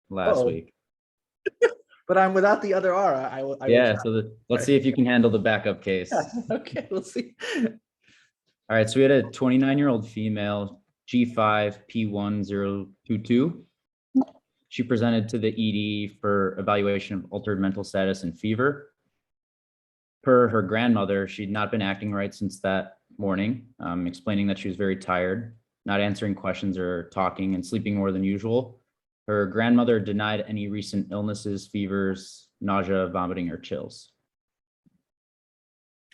last Oh, week. but I'm without the other R. I will Yeah, try. so let's see if you can handle the backup Yeah, case. okay, let's see. All right, so we had a 29-year-old female, G5P1022. She presented to the ED for evaluation of altered mental status and fever. Per her grandmother, she'd not been acting right since that morning, explaining that she was very tired, not answering questions or talking, and sleeping more than usual. Her grandmother denied any recent illnesses, fevers, nausea, vomiting, or chills.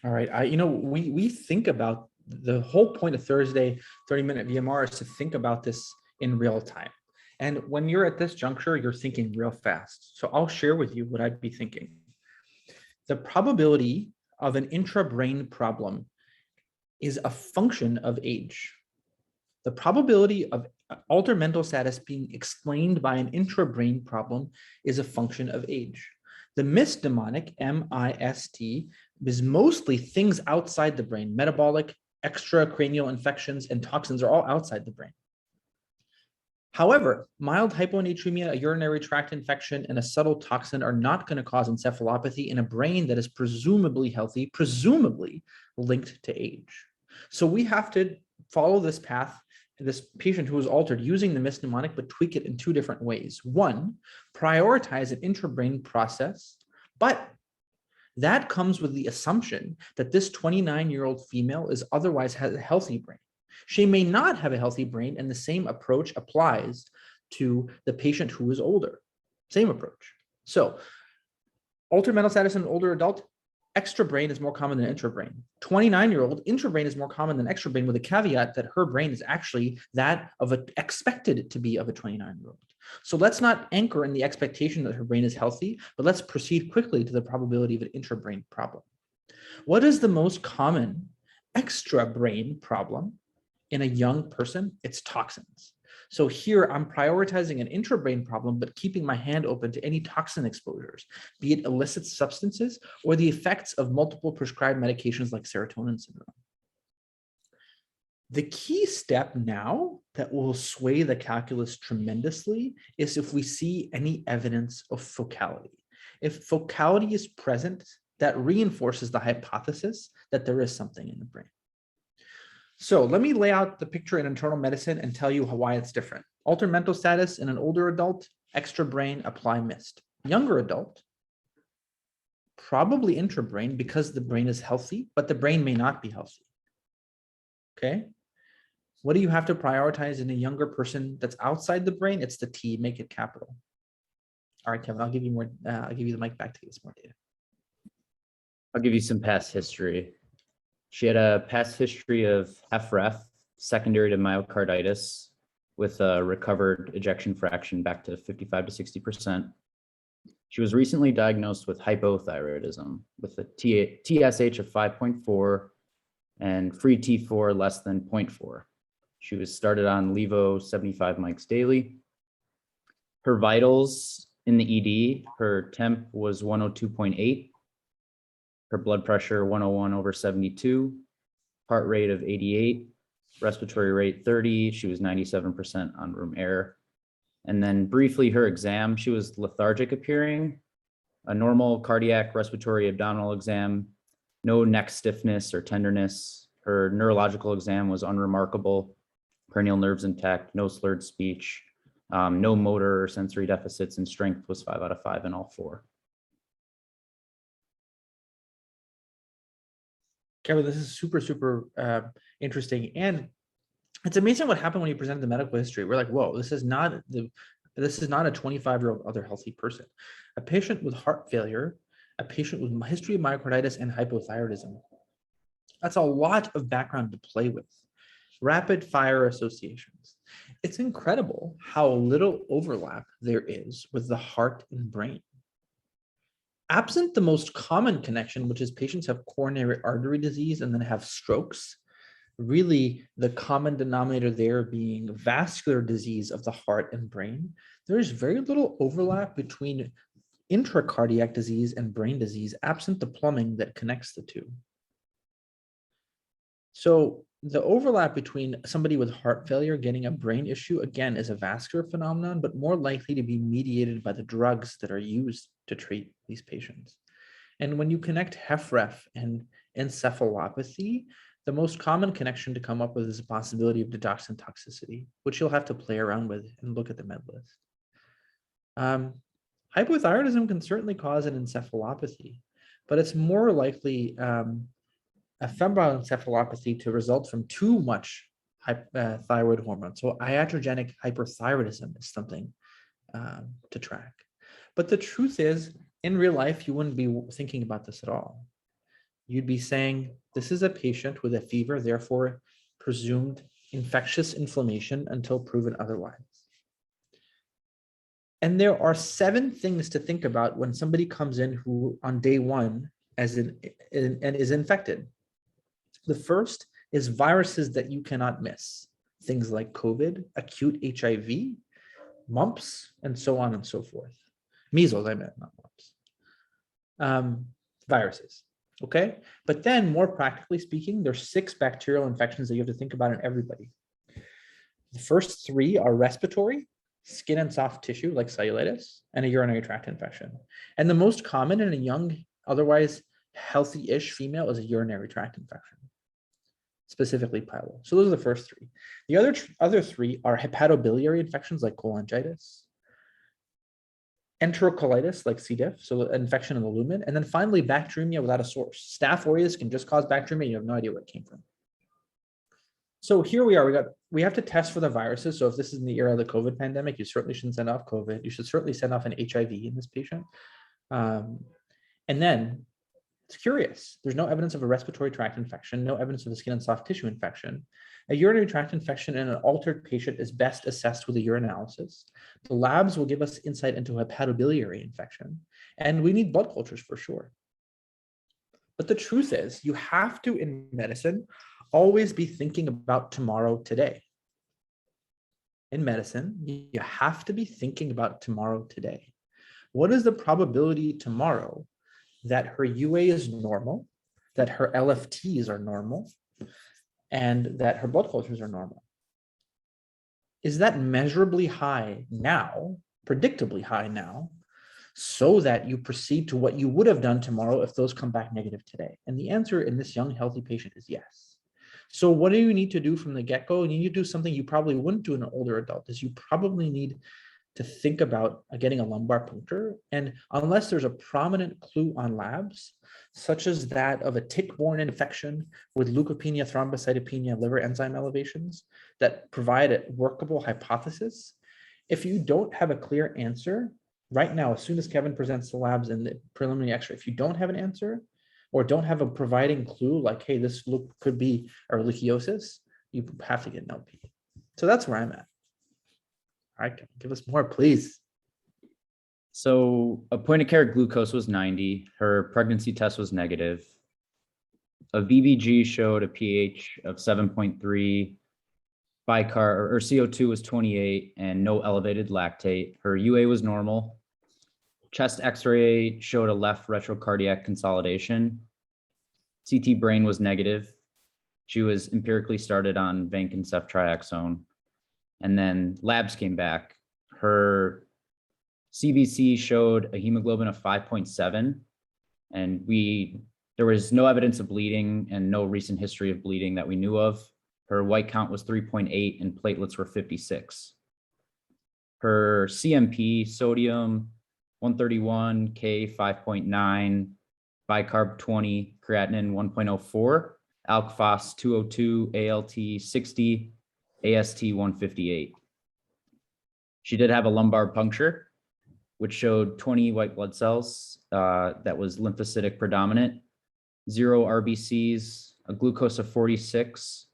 All right. We think about the whole point of Thursday 30-minute VMR is to think about this in real time. And when you're at this juncture, you're thinking real fast. So I'll share with you what I'd be thinking. The probability of an intra-brain problem is a function of age. The probability of altered mental status being explained by an intra-brain problem is a function of age. The MIST mnemonic, M-I-S-T, is mostly things outside the brain. Metabolic, extracranial infections, and toxins are all outside the brain. However, mild hyponatremia, a urinary tract infection, and a subtle toxin are not going to cause encephalopathy in a brain that is presumably healthy, presumably linked to age. So we have to follow this path, this patient who was altered using the MIST mnemonic, but tweak it in two different ways. One, prioritize an intrabrain process, but that comes with the assumption that this 29-year-old female is otherwise has a healthy brain. She may not have a healthy brain, and the same approach applies to the patient who is older. Same approach. So, altered mental status in an older adult, extra brain is more common than intrabrain. 29-year-old, intrabrain is more common than extra brain, with a caveat that her brain is actually that of expected to be of a 29-year-old. So let's not anchor in the expectation that her brain is healthy, but let's proceed quickly to the probability of an intrabrain problem. What is the most common extra brain problem in a young person? It's toxins. So here I'm prioritizing an intrabrain problem, but keeping my hand open to any toxin exposures, be it illicit substances or the effects of multiple prescribed medications like serotonin syndrome. The key step now that will sway the calculus tremendously is if we see any evidence of focality. If focality is present, that reinforces the hypothesis that there is something in the brain. So let me lay out the picture in internal medicine and tell you why it's different. Altered mental status in an older adult, extra brain, apply MIST. Younger adult, probably intrabrain because the brain is healthy, but the brain may not be healthy. Okay. What do you have to prioritize in a younger person that's outside the brain? It's the T, make it capital. All right, Kevin, I'll give you more. I'll give you the mic back to get some more data. I'll give you some past history. She had a past history of FREF, secondary to myocarditis, with a recovered ejection fraction back to 55 to 60%. She was recently diagnosed with hypothyroidism with a TSH of 5.4 and free T4 less than 0.4. She was started on Levo 75 mics daily. Her vitals in the ED, her temp was 102.8. Her blood pressure 101/72, heart rate of 88, respiratory rate 30. She was 97% on room air. And then briefly her exam, she was lethargic appearing, a normal cardiac respiratory abdominal exam, no neck stiffness or tenderness. Her neurological exam was unremarkable, cranial nerves intact, no slurred speech, no motor or sensory deficits, and strength was 5 out of 5 in all 4. Kevin, this is super interesting, and it's amazing what happened when you presented the medical history. We're like, whoa, this is not a 25-year-old other healthy person. A patient with heart failure, a patient with a history of myocarditis and hypothyroidism. That's a lot of background to play with. Rapid fire associations. It's incredible how little overlap there is with the heart and brain. Absent the most common connection, which is patients have coronary artery disease and then have strokes, really the common denominator there being vascular disease of the heart and brain, there's very little overlap between intracardiac disease and brain disease, absent the plumbing that connects the two. So the overlap between somebody with heart failure getting a brain issue, again, is a vascular phenomenon, but more likely to be mediated by the drugs that are used to treat these patients. And when you connect HFrEF and encephalopathy, the most common connection to come up with is the possibility of digoxin toxicity, which you'll have to play around with and look at the med list. Hypothyroidism can certainly cause an encephalopathy, but it's more likely a febrile encephalopathy to result from too much thyroid hormone. So iatrogenic hyperthyroidism is something to track. But the truth is, in real life, you wouldn't be thinking about this at all. You'd be saying, this is a patient with a fever, therefore presumed infectious inflammation until proven otherwise. And there are 7 things to think about when somebody comes in who on day 1 and is infected. The first is viruses that you cannot miss. Things like COVID, acute HIV, mumps, and so on and so forth. Measles, I meant, not mumps. Viruses, okay? But then more practically speaking, there's 6 bacterial infections that you have to think about in everybody. The first 3 are respiratory, skin and soft tissue like cellulitis, and a urinary tract infection. And the most common in a young, otherwise healthy-ish female is a urinary tract infection, specifically pylori. So those are the first 3. The other 3 are hepatobiliary infections like cholangitis, enterocolitis like C. diff, so infection in the lumen, and then finally bacteremia without a source. Staph aureus can just cause bacteremia, you have no idea where it came from. So here we are, we have to test for the viruses. So if this is in the era of the COVID pandemic, you certainly shouldn't send off COVID. You should certainly send off an HIV in this patient. And then it's curious. There's no evidence of a respiratory tract infection, no evidence of a skin and soft tissue infection. A urinary tract infection in an altered patient is best assessed with a urinalysis. The labs will give us insight into hepatobiliary infection, and we need blood cultures for sure. But the truth is, you have to, in medicine, always be thinking about tomorrow today. In medicine, you have to be thinking about tomorrow today. What is the probability tomorrow that her UA is normal, that her LFTs are normal, and that her blood cultures are normal? Is that measurably high now, predictably high now, so that you proceed to what you would have done tomorrow if those come back negative today? And the answer in this young, healthy patient is yes. So what do you need to do from the get-go? You need to do something you probably wouldn't do in an older adult, is you probably need to think about getting a lumbar puncture. And unless there's a prominent clue on labs, such as that of a tick-borne infection with leukopenia, thrombocytopenia, liver enzyme elevations that provide a workable hypothesis, if you don't have a clear answer right now, as soon as Kevin presents the labs and the preliminary X-ray, if you don't have an answer or don't have a providing clue like, hey, this could be ehrlichiosis, you have to get an LP. So that's where I'm at. All right, give us more, please. So a point of care glucose was 90. Her pregnancy test was negative. A VBG showed a pH of 7.3. Bicar or CO2 was 28 and no elevated lactate. Her UA was normal. Chest X-ray showed a left retrocardiac consolidation. CT brain was negative. She was empirically started on vancomycin ceftriaxone. And then labs came back. Her CBC showed a hemoglobin of 5.7, and there was no evidence of bleeding and no recent history of bleeding that we knew of. Her white count was 3.8 and platelets were 56. Her CMP, sodium 131, K 5.9, bicarb 20, creatinine 1.04, alk phos 202, ALT 60, AST 158. She did have a lumbar puncture, which showed 20 white blood cells that was lymphocytic predominant, 0 RBCs, a glucose of 46,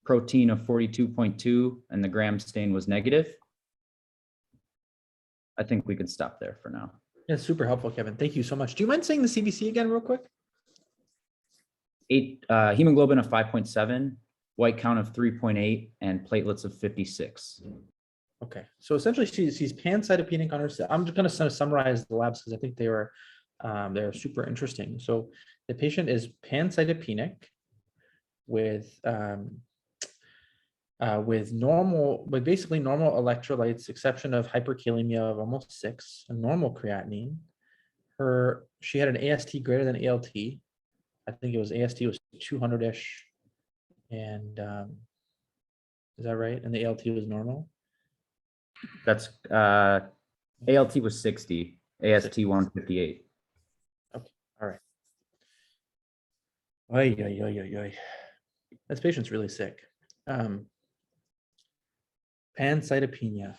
protein of 42.2, and the gram stain was negative. I think we could stop there for now. Yeah, super helpful, Kevin. Thank you so much. Do you mind saying the CBC again real quick? Hemoglobin of 5.7, white count of 3.8, and platelets of 56. Okay, so essentially she's pancytopenic on her. I'm just going to summarize the labs because I think they're super interesting. So the patient is pancytopenic with with basically normal electrolytes, exception of hyperkalemia of almost 6, a normal creatinine. She had an AST greater than ALT. I think it was AST was 200-ish. And is that right? And the ALT was normal? That's ALT was 60, AST 158. Okay, all right. Oy, oy, oy, oy, oy. This patient's really sick. Pancytopenia.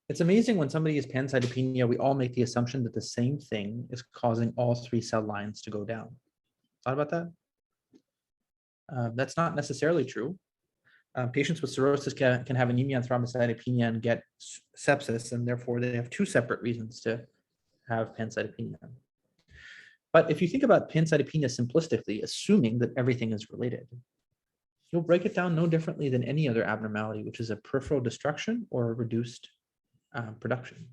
It's amazing when somebody is pancytopenia, we all make the assumption that the same thing is causing all 3 cell lines to go down. Thought about that? That's not necessarily true. Patients with cirrhosis can have anemia and thrombocytopenia and get sepsis, and therefore they have 2 separate reasons to have pancytopenia. But if you think about pancytopenia simplistically, assuming that everything is related, you'll break it down no differently than any other abnormality, which is a peripheral destruction or a reduced production.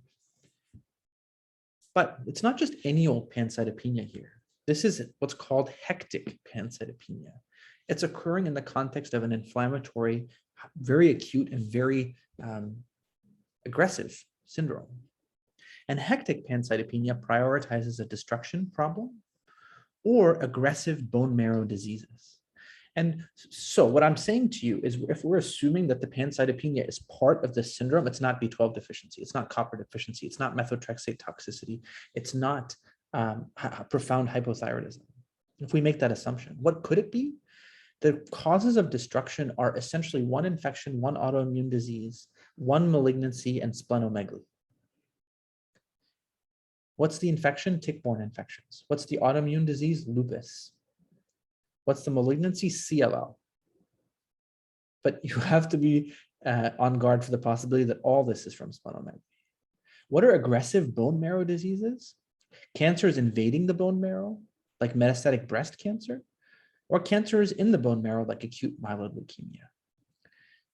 But it's not just any old pancytopenia here. This is what's called hectic pancytopenia. It's occurring in the context of an inflammatory, very acute and very aggressive syndrome. And hectic pancytopenia prioritizes a destruction problem or aggressive bone marrow diseases. And so what I'm saying to you is, if we're assuming that the pancytopenia is part of this syndrome, it's not B12 deficiency, it's not copper deficiency, it's not methotrexate toxicity, it's not profound hypothyroidism. If we make that assumption, what could it be? The causes of destruction are essentially 1 infection, 1 autoimmune disease, 1 malignancy, and splenomegaly. What's the infection? Tick-borne infections. What's the autoimmune disease? Lupus. What's the malignancy? CLL. But you have to be on guard for the possibility that all this is from splenomegaly. What are aggressive bone marrow diseases? Cancers invading the bone marrow, like metastatic breast cancer, or cancers in the bone marrow, like acute myeloid leukemia.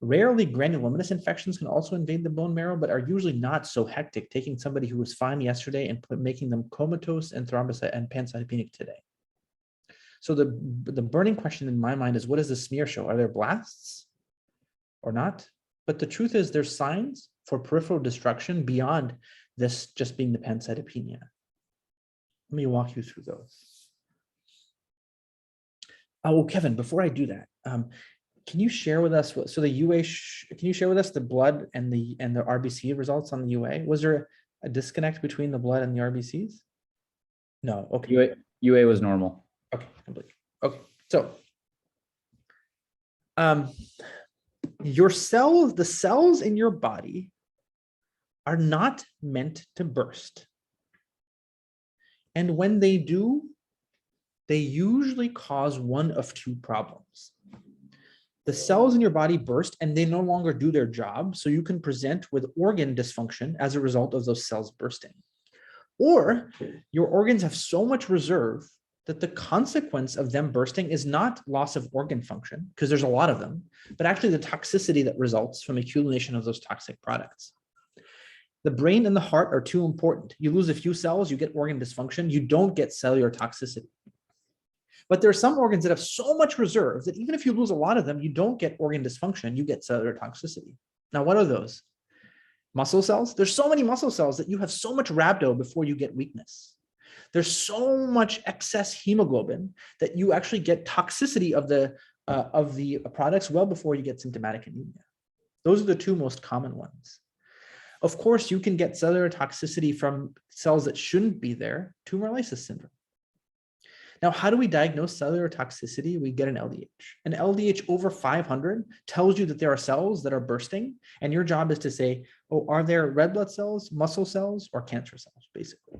Rarely, granulomatous infections can also invade the bone marrow, but are usually not so hectic, taking somebody who was fine yesterday and making them comatose and thrombocyte and pancytopenic today. So the burning question in my mind is, what does the smear show? Are there blasts or not? But the truth is, there's signs for peripheral destruction beyond this just being the pancytopenia. Let me walk you through those. Oh, Kevin, before I do that, can you share with us what, so the UA, can you share with us the blood and the RBC results on the UA? Was there a disconnect between the blood and the RBCs? No, okay. UA was normal. Okay, complete. Okay, so your cells, the cells in your body are not meant to burst. And when they do, they usually cause one of 2 problems. The cells in your body burst and they no longer do their job, so you can present with organ dysfunction as a result of those cells bursting. Or your organs have so much reserve that the consequence of them bursting is not loss of organ function, because there's a lot of them, but actually the toxicity that results from accumulation of those toxic products. The brain and the heart are too important. You lose a few cells, you get organ dysfunction, you don't get cellular toxicity. But there are some organs that have so much reserve that even if you lose a lot of them, you don't get organ dysfunction, you get cellular toxicity. Now, what are those? Muscle cells? There's so many muscle cells that you have so much rhabdo before you get weakness. There's so much excess hemoglobin that you actually get toxicity of the products well before you get symptomatic anemia. Those are the 2 most common ones. Of course, you can get cellular toxicity from cells that shouldn't be there, tumor lysis syndrome. Now, how do we diagnose cellular toxicity? We get an LDH. An LDH over 500 tells you that there are cells that are bursting, and your job is to say, oh, are there red blood cells, muscle cells, or cancer cells, basically?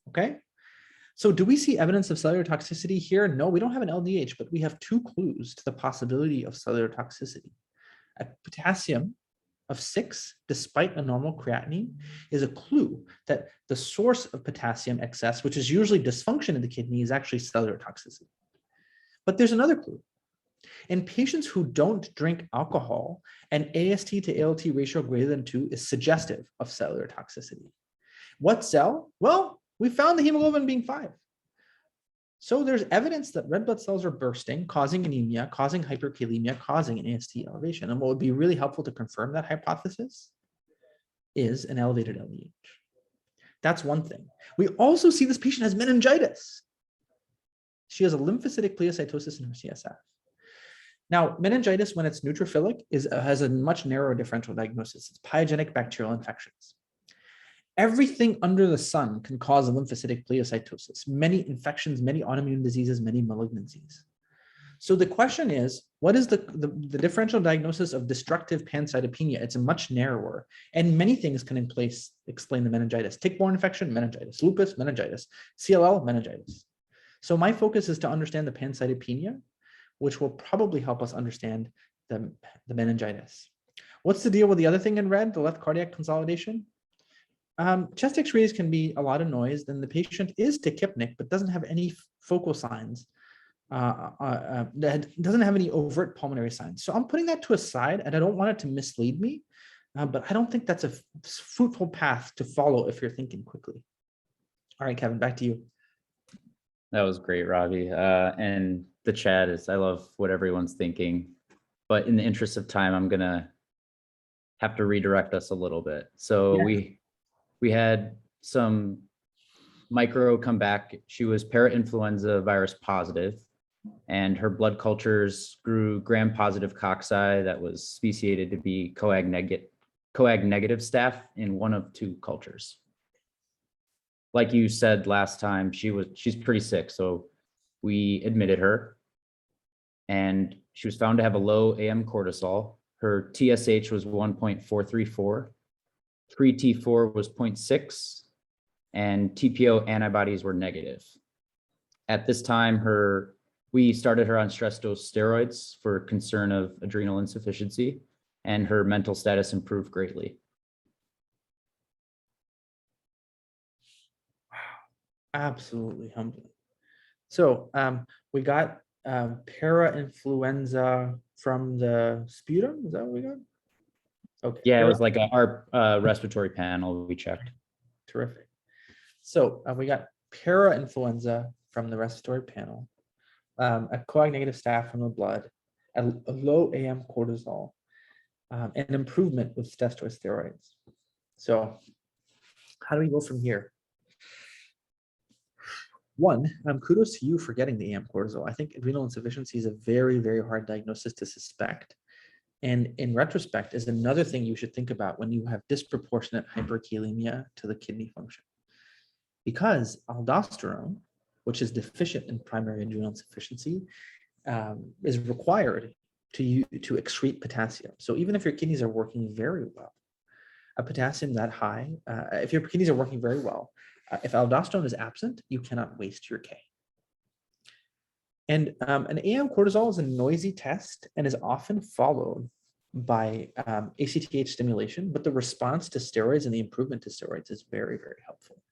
Okay? So do we see evidence of cellular toxicity here? No, we don't have an LDH, but we have 2 clues to the possibility of cellular toxicity. A potassium of 6, despite a normal creatinine, is a clue that the source of potassium excess, which is usually dysfunction in the kidney, is actually cellular toxicity. But there's another clue. In patients who don't drink alcohol, an AST to ALT ratio greater than 2 is suggestive of cellular toxicity. What cell? Well, we found the hemoglobin being 5. So there's evidence that red blood cells are bursting, causing anemia, causing hyperkalemia, causing an AST elevation. And what would be really helpful to confirm that hypothesis is an elevated LDH. That's one thing. We also see this patient has meningitis. She has a lymphocytic pleocytosis in her CSF. Now, meningitis, when it's neutrophilic, has a much narrower differential diagnosis. It's pyogenic bacterial infections. Everything under the sun can cause a lymphocytic pleocytosis, many infections, many autoimmune diseases, many malignancies. So the question is, what is the differential diagnosis of destructive pancytopenia? It's a much narrower, and many things can explain the meningitis. Tick-borne infection, meningitis. Lupus, meningitis. CLL, meningitis. So my focus is to understand the pancytopenia, which will probably help us understand the meningitis. What's the deal with the other thing in red, the left cardiac consolidation? Chest x-rays can be a lot of noise. Then the patient is tachypnic, but doesn't have any focal signs. That doesn't have any overt pulmonary signs. So I'm putting that to a side, and I don't want it to mislead me, but I don't think that's a fruitful path to follow if you're thinking quickly. All right, Kevin, back to you. That was great, Ravi. And the chat I love what everyone's thinking, but in the interest of time, I'm gonna have to redirect us a little bit. So Yeah. we had some micro come back. She was para-influenza virus positive, and her blood cultures grew gram-positive cocci that was speciated to be coag negative staph in one of two cultures. Like you said last time, she's pretty sick, so we admitted her, and she was found to have a low AM cortisol. Her TSH was 1.434, pre-T4 was 0.6, and TPO antibodies were negative. At this time, we started her on stress dose steroids for concern of adrenal insufficiency, and her mental status improved greatly. Absolutely humbling. So we got para-influenza from the sputum. Is that what we got? Okay. Yeah, it was like our respiratory panel we checked. Terrific. So we got para-influenza from the respiratory panel, a coag negative staph from the blood, a low AM cortisol, and improvement with steroids. So how do we go from here? One, kudos to you for getting the AM cortisol. I think adrenal insufficiency is a very, very hard diagnosis to suspect. And in retrospect, is another thing you should think about when you have disproportionate hyperkalemia to the kidney function. Because aldosterone, which is deficient in primary adrenal insufficiency, is required to excrete potassium. So even if your kidneys are working very well, a potassium that high, if your kidneys are working very well, if aldosterone is absent, you cannot waste your K. And an AM cortisol is a noisy test and is often followed by ACTH stimulation, but the response to steroids and the improvement to steroids is very, very helpful.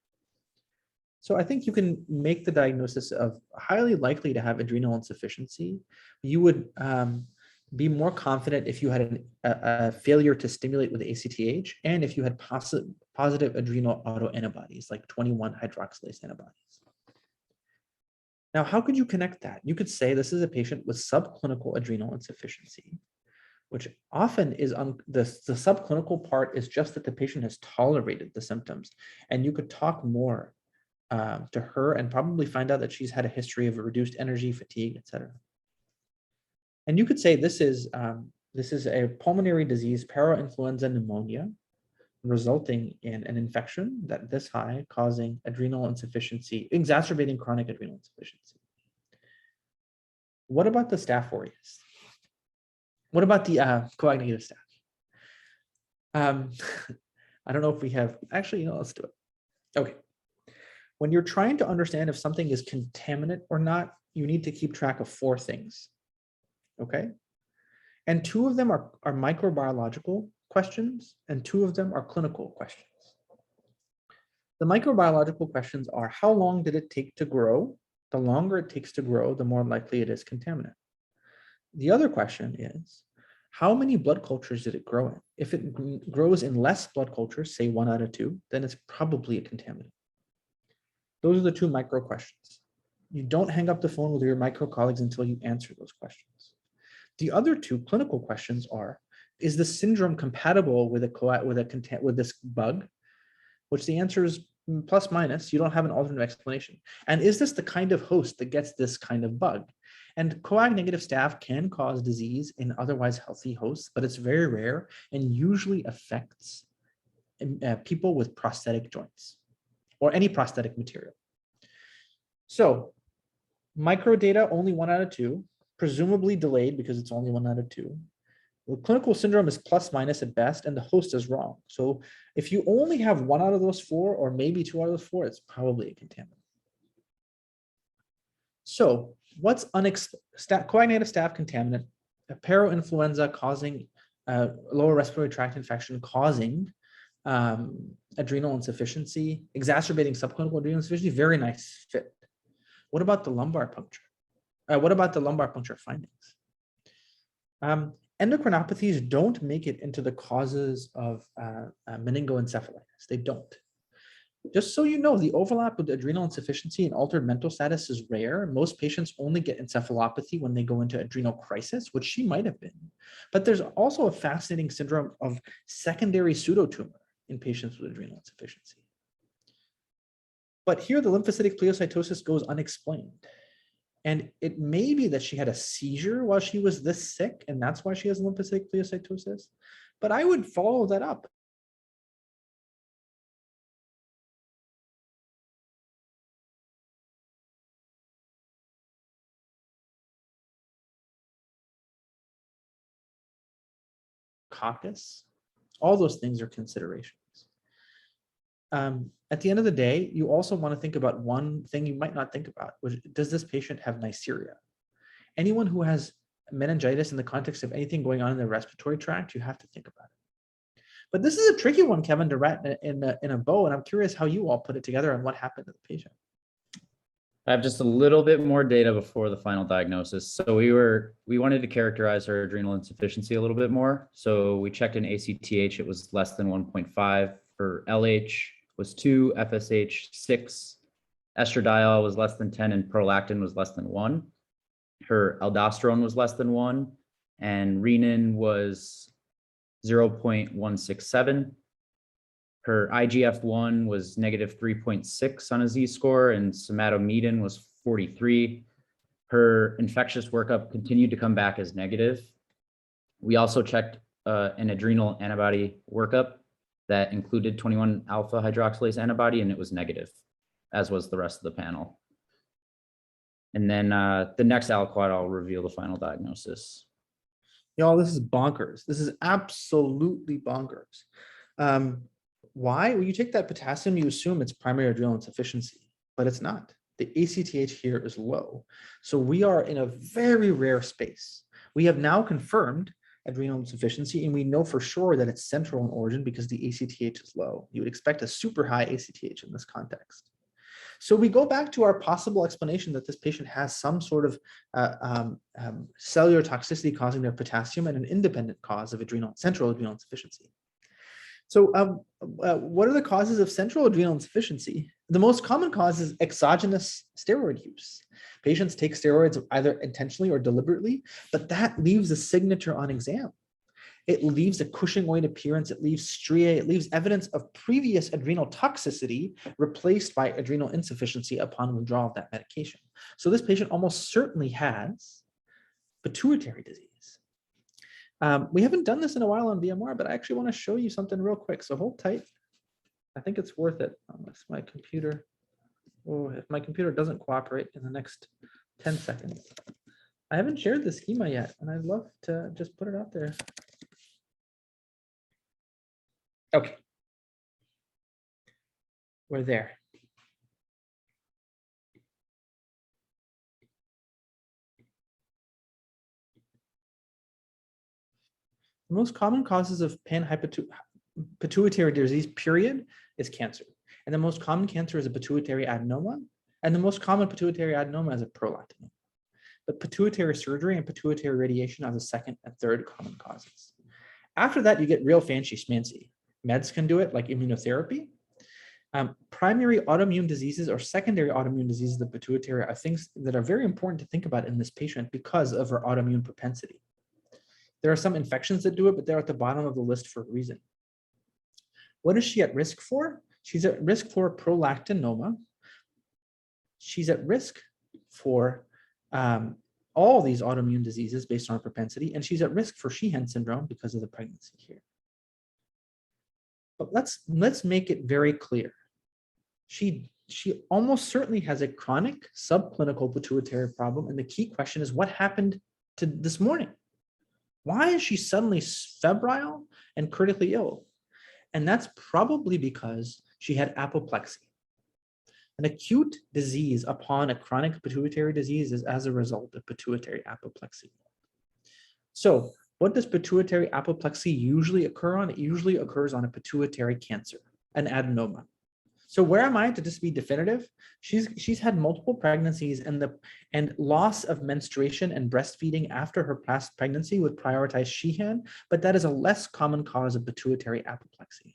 So I think you can make the diagnosis of highly likely to have adrenal insufficiency. You would be more confident if you had a failure to stimulate with ACTH and if you had positive adrenal autoantibodies like 21-hydroxylase antibodies. Now, how could you connect that? You could say this is a patient with subclinical adrenal insufficiency, which often is the subclinical part is just that the patient has tolerated the symptoms. And you could talk more to her and probably find out that she's had a history of reduced energy, fatigue, etc. And you could say this is a pulmonary disease, para-influenza pneumonia, resulting in an infection that this high, causing adrenal insufficiency, exacerbating chronic adrenal insufficiency. What about the Staph aureus? What about the coag negative staph? I don't know if we have, actually, let's do it. Okay. When you're trying to understand if something is contaminant or not, you need to keep track of four things. Okay. And two of them are microbiological questions, and two of them are clinical questions. The microbiological questions are, how long did it take to grow? The longer it takes to grow, the more likely it is contaminant. The other question is, how many blood cultures did it grow in? If it grows in less blood cultures, say 1 out of 2, then it's probably a contaminant. Those are the two micro questions. You don't hang up the phone with your micro colleagues until you answer those questions. The other two clinical questions are, is the syndrome compatible with this bug? Which the answer is plus minus. You don't have an alternate explanation. And is this the kind of host that gets this kind of bug? And coag-negative staph can cause disease in otherwise healthy hosts, but it's very rare and usually affects people with prosthetic joints or any prosthetic material. So microdata, only 1 out of 2, presumably delayed because it's only 1 out of 2. The clinical syndrome is plus minus at best, and the host is wrong. So if you only have 1 out of those 4, or maybe 2 out of those 4, it's probably a contaminant. So what's coag-negative staph contaminant? A parainfluenza causing lower respiratory tract infection, causing adrenal insufficiency, exacerbating subclinical adrenal insufficiency. Very nice fit. What about the lumbar puncture? What about the lumbar puncture findings? Endocrinopathies don't make it into the causes of meningoencephalitis. They don't. Just so you know, the overlap with adrenal insufficiency and altered mental status is rare. Most patients only get encephalopathy when they go into adrenal crisis, which she might have been. But there's also a fascinating syndrome of secondary pseudotumor in patients with adrenal insufficiency. But here the lymphocytic pleocytosis goes unexplained. And it may be that she had a seizure while she was this sick, and that's why she has lymphocytic pleocytosis. But I would follow that up. Coccus, all those things are considerations. At the end of the day, you also want to think about one thing you might not think about, which does this patient have Neisseria? Anyone who has meningitis in the context of anything going on in the respiratory tract, you have to think about it. But this is a tricky one, Kevin, to write in a bow, and I'm curious how you all put it together and what happened to the patient. I have just a little bit more data before the final diagnosis. So we wanted to characterize her adrenal insufficiency a little bit more. So we checked in ACTH, it was less than 1.5. For LH was 2, FSH 6, estradiol was less than 10, and prolactin was less than 1. Her aldosterone was less than 1, and renin was 0.167. Her IGF-1 was negative 3.6 on a Z-score, and somatomedin was 43. Her infectious workup continued to come back as negative. We also checked an adrenal antibody workup that included 21 alpha hydroxylase antibody, and it was negative, as was the rest of the panel. And then the next aliquot, I'll reveal the final diagnosis. Y'all, this is bonkers. This is absolutely bonkers. Why? Well, you take that potassium, you assume it's primary adrenal insufficiency, but it's not. The ACTH here is low. So we are in a very rare space. We have now confirmed adrenal insufficiency, and we know for sure that it's central in origin because the ACTH is low. You would expect a super high ACTH in this context. So we go back to our possible explanation that this patient has some sort of cellular toxicity causing their potassium and an independent cause of central adrenal insufficiency. So what are the causes of central adrenal insufficiency? The most common cause is exogenous steroid use. Patients take steroids either intentionally or deliberately, but that leaves a signature on exam. It leaves a Cushingoid appearance, it leaves striae, it leaves evidence of previous adrenal toxicity replaced by adrenal insufficiency upon withdrawal of that medication. So this patient almost certainly has pituitary disease. We haven't done this in a while on VMR, but I actually want to show you something real quick. So hold tight. I think it's worth it. Unless my computer, if my computer doesn't cooperate in the next 10 seconds. I haven't shared the schema yet, and I'd love to just put it out there. Okay. We're there. The most common causes of pituitary disease, period, is cancer. And the most common cancer is a pituitary adenoma. And the most common pituitary adenoma is a prolactinoma. But pituitary surgery and pituitary radiation are the second and third common causes. After that, you get real fancy schmancy. Meds can do it, like immunotherapy. Primary autoimmune diseases or secondary autoimmune diseases of the pituitary are things that are very important to think about in this patient because of her autoimmune propensity. There are some infections that do it, but they're at the bottom of the list for a reason. What is she at risk for? She's at risk for prolactinoma. She's at risk for all these autoimmune diseases based on her propensity, and she's at risk for Sheehan syndrome because of the pregnancy here. But let's make it very clear. She almost certainly has a chronic subclinical pituitary problem, and the key question is what happened to this morning? Why is she suddenly febrile and critically ill? And that's probably because she had apoplexy. An acute disease upon a chronic pituitary disease is as a result of pituitary apoplexy. So what does pituitary apoplexy usually occur on? It usually occurs on a pituitary cancer, an adenoma. So where am I to just be definitive? She's had multiple pregnancies, and loss of menstruation and breastfeeding after her past pregnancy would prioritize Sheehan, but that is a less common cause of pituitary apoplexy.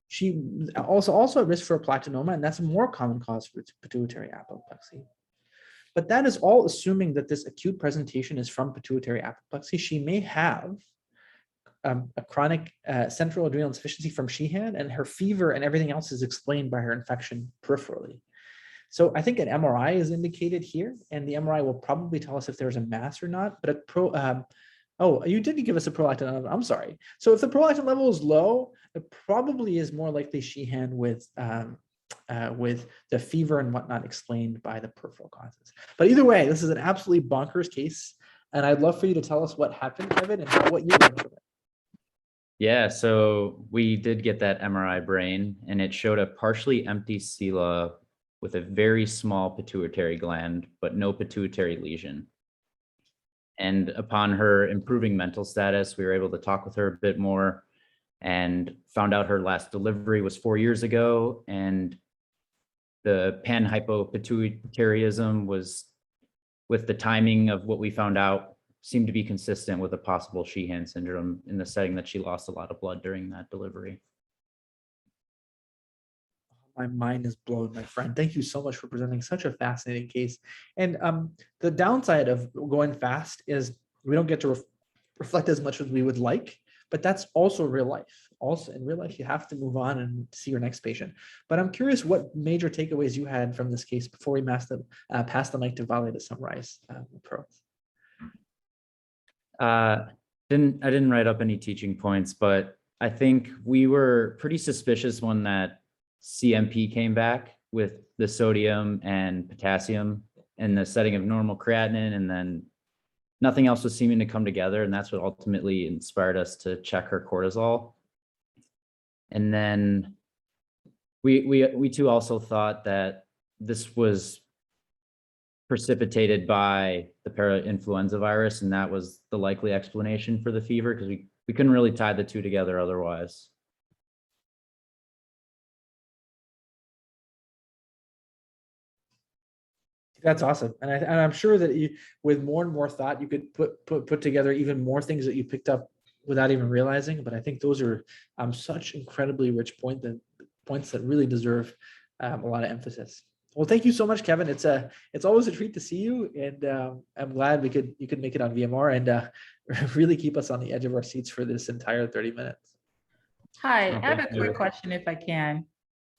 She also at risk for a platinoma, and that's a more common cause for pituitary apoplexy. But that is all assuming that this acute presentation is from pituitary apoplexy. She may have a chronic central adrenal insufficiency from Sheehan, and her fever and everything else is explained by her infection peripherally. So I think an MRI is indicated here, and the MRI will probably tell us if there's a mass or not. But oh, you didn't give us a prolactin level. I'm sorry. So if the prolactin level is low, it probably is more likely Sheehan with the fever and whatnot explained by the peripheral causes. But either way, this is an absolutely bonkers case, and I'd love for you to tell us what happened, Kevin, and what you learned from it. Yeah, so we did get that MRI brain, and it showed a partially empty sela with a very small pituitary gland, but no pituitary lesion. And upon her improving mental status, we were able to talk with her a bit more and found out her last delivery was 4 years ago, and the panhypopituitarism was, with the timing of what we found out, seemed to be consistent with a possible Sheehan syndrome in the setting that she lost a lot of blood during that delivery. My mind is blown, my friend. Thank you so much for presenting such a fascinating case. And the downside of going fast is we don't get to reflect as much as we would like, but that's also real life. Also in real life, you have to move on and see your next patient. But I'm curious what major takeaways you had from this case before we pass the mic to Vale to summarize the pros. I didn't write up any teaching points, but I think we were pretty suspicious when that CMP came back with the sodium and potassium in the setting of normal creatinine, and then nothing else was seeming to come together, and that's what ultimately inspired us to check her cortisol. And then we too also thought that this was precipitated by the parainfluenza virus, and that was the likely explanation for the fever, because we couldn't really tie the two together otherwise. That's awesome, and I'm sure that you, with more and more thought, you could put together even more things that you picked up without even realizing. But I think those are such incredibly rich points that really deserve a lot of emphasis. Well, thank you so much, Kevin. It's always a treat to see you, and I'm glad you could make it on VMR and really keep us on the edge of our seats for this entire 30 minutes. Hi, I have a quick question if I can.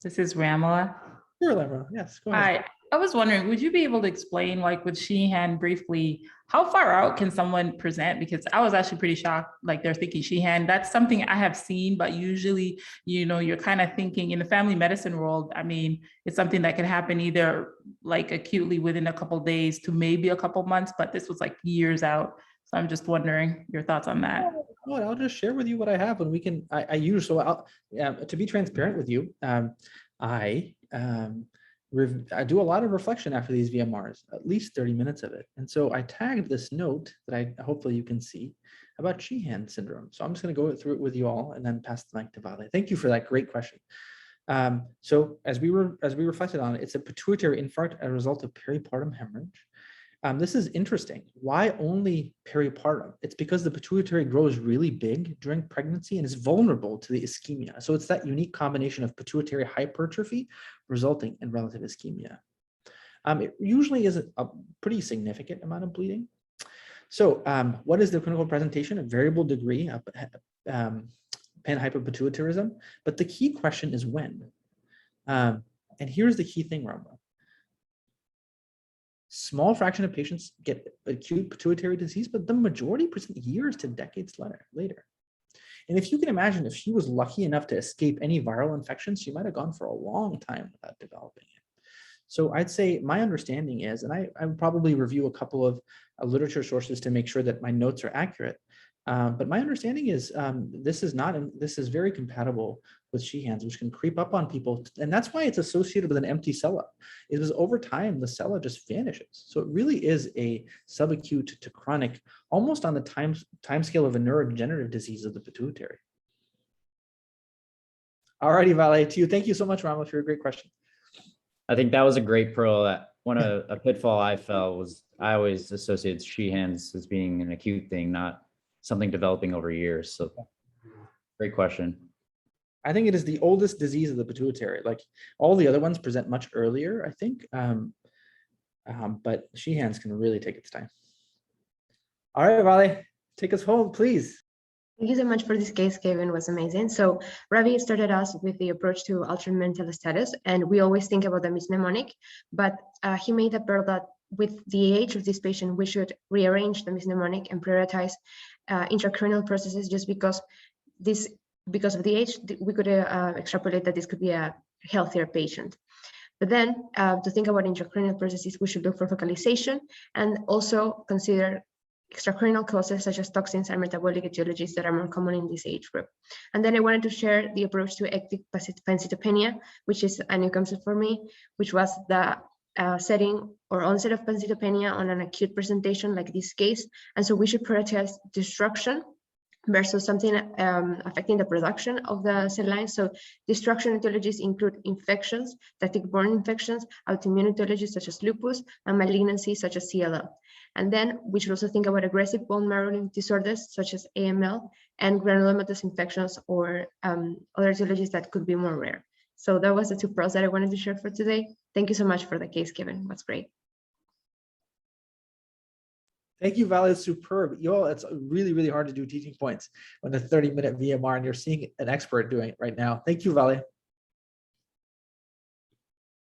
This is Ramala. Sure, Lamra. Yes, go ahead. Hi, I was wondering, would you be able to explain, like with Sheehan briefly, how far out can someone present? Because I was actually pretty shocked, like they're thinking Sheehan. That's something I have seen, but usually, you're kind of thinking in the family medicine world, I mean, it's something that can happen either like acutely within a couple of days to maybe a couple months, but this was like years out. So I'm just wondering your thoughts on that. Well, I'll just share with you what I have, and we can, to be transparent with you, I do a lot of reflection after these VMRs, at least 30 minutes of it. And so I tagged this note that hopefully you can see about Sheehan syndrome. So I'm just going to go through it with you all and then pass the mic to Vale. Thank you for that great question. So as we reflected on it, it's a pituitary infarct as a result of peripartum hemorrhage. This is interesting. Why only peripartum? It's because the pituitary grows really big during pregnancy and is vulnerable to the ischemia. So it's that unique combination of pituitary hypertrophy resulting in relative ischemia. It usually is a pretty significant amount of bleeding. So what is the clinical presentation? A variable degree of panhypopituitarism, but the key question is when. And here's the key thing, Rama. Small fraction of patients get acute pituitary disease, but the majority present years to decades later. And if you can imagine, if she was lucky enough to escape any viral infections, she might have gone for a long time without developing it. So I'd say my understanding is, and I would probably review a couple of literature sources to make sure that my notes are accurate. But my understanding is this is very compatible with Sheehan's, which can creep up on people. And that's why it's associated with an empty cella. It was over time, the cella just vanishes. So it really is a subacute to chronic, almost on the time scale of a neurodegenerative disease of the pituitary. All righty, Vale, to you. Thank you so much, Rama, for your great question. I think that was a great pearl. That a pitfall I fell was I always associated Sheehan's as being an acute thing, not something developing over years. So great question. I think it is the oldest disease of the pituitary. Like all the other ones present much earlier, I think. But Sheehan's can really take its time. All right, Vale, take us home, please. Thank you so much for this case, Kevin. It was amazing. So Ravi started us with the approach to altered mental status, and we always think about the mismnemonic, but he made a pearl that with the age of this patient, we should rearrange the mismnemonic and prioritize intracranial processes, just because of the age, we could extrapolate that this could be a healthier patient. But then to think about intracranial processes, we should look for focalization and also consider extracranial causes such as toxins and metabolic etiologies that are more common in this age group. And then I wanted to share the approach to ectic pancytopenia, which is a new concept for me, which was the setting or onset of pancytopenia on an acute presentation like this case. And so we should prioritize destruction versus something affecting the production of the cell lines. So destruction etiologies include infections, tick-borne infections, autoimmune etiologies such as lupus, and malignancies such as CLL. And then we should also think about aggressive bone marrow disorders such as AML and granulomatous infections or other etiologies that could be more rare. So that was the two pearls that I wanted to share for today. Thank you so much for the case, Kevin. That's great. Thank you, Vale. It's superb. It's really, really hard to do teaching points on a 30-minute VMR, and you're seeing an expert doing it right now. Thank you, Vale.